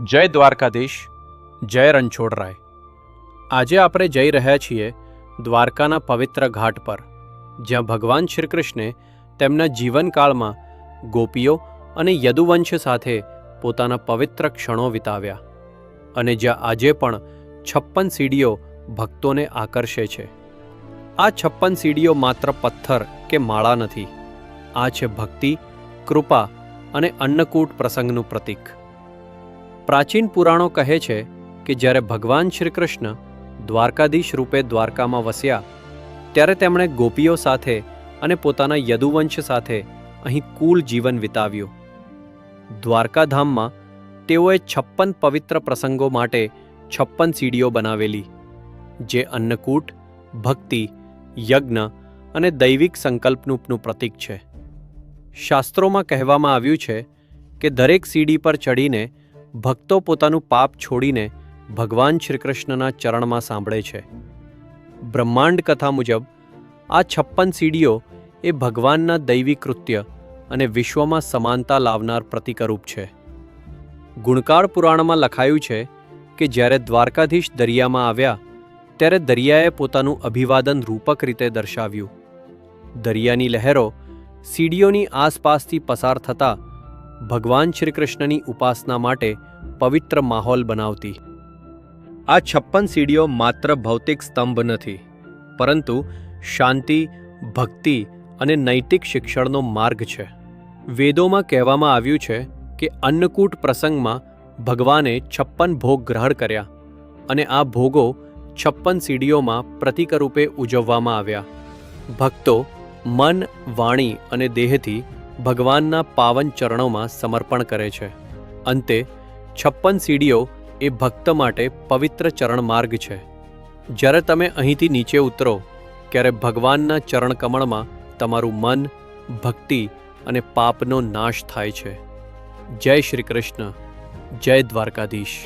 જય દ્વારકાધીશ, જય રણછોડરાય. આજે આપણે જઈ રહ્યા છીએ દ્વારકાના પવિત્ર ઘાટ પર, જ્યાં ભગવાન શ્રીકૃષ્ણે તેમના જીવનકાળમાં ગોપીઓ અને યદુવંશ સાથે પોતાના પવિત્ર ક્ષણો વિતાવ્યા, અને જ્યાં આજે પણ 56 સીડીઓ ભક્તોને આકર્ષે છે. આ 56 સીડીઓ માત્ર પથ્થર કે માળા નથી, આ છે ભક્તિ, કૃપા અને અન્નકૂટ પ્રસંગનું પ્રતીક. પ્રાચીન પુરાણો કહે છે કે જ્યારે ભગવાન શ્રીકૃષ્ણ દ્વારકાધીશ રૂપે દ્વારકામાં વસ્યા, ત્યારે તેમણે ગોપીઓ સાથે અને પોતાના યદુવંશ સાથે અહીં કુલ જીવન વિતાવ્યું. દ્વારકાધામમાં તેઓએ 56 પવિત્ર પ્રસંગો માટે 56 સીડીઓ બનાવેલી, જે અન્નકૂટ, ભક્તિ, યજ્ઞ અને દૈવિક સંકલ્પનું પ્રતીક છે. શાસ્ત્રોમાં કહેવામાં આવ્યું છે કે દરેક સીડી પર ચડીને ભક્તો પોતાનું પાપ છોડીને ભગવાન શ્રીકૃષ્ણના ચરણમાં સાંભળે છે. બ્રહ્માંડ કથા મુજબ આ 56 સીડીઓ એ ભગવાનના દૈવી કૃત્ય અને વિશ્વમાં સમાનતા લાવનાર પ્રતિકરૂપ છે. ગુણકાળ પુરાણમાં લખાયું છે કે જ્યારે દ્વારકાધીશ દરિયામાં આવ્યા, ત્યારે દરિયાએ પોતાનું અભિવાદન રૂપક રીતે દર્શાવ્યું. દરિયાની લહેરો સીડીઓની આસપાસથી પસાર થતાં ભગવાન શ્રીકૃષ્ણની ઉપાસના માટે પવિત્ર માહોલ બનાવતી. આ 56 સીડીઓ માત્ર ભૌતિક સ્તંભ નથી, પરંતુ શાંતિ, ભક્તિ અને નૈતિક શિક્ષણનો માર્ગ છે. વેદોમાં કહેવામાં આવ્યું છે કે અન્નકૂટ પ્રસંગમાં ભગવાને 56 ભોગ ગ્રહણ કર્યા, અને આ ભોગો 56 સીડીઓમાં પ્રતીકરૂપે ઉજવવામાં આવ્યા. ભક્તો મન, વાણી અને દેહથી ભગવાનના પાવન ચરણોમાં સમર્પણ કરે છે. અંતે 56 સીડીઓ એ ભક્ત માટે પવિત્ર ચરણ માર્ગ છે. જ્યારે તમે અહીંથી નીચે ઉતરો, ત્યારે ભગવાનના ચરણકમળમાં તમારું મન, ભક્તિ અને પાપનો નાશ થાય છે. જય શ્રી કૃષ્ણ, જય દ્વારકાધીશ.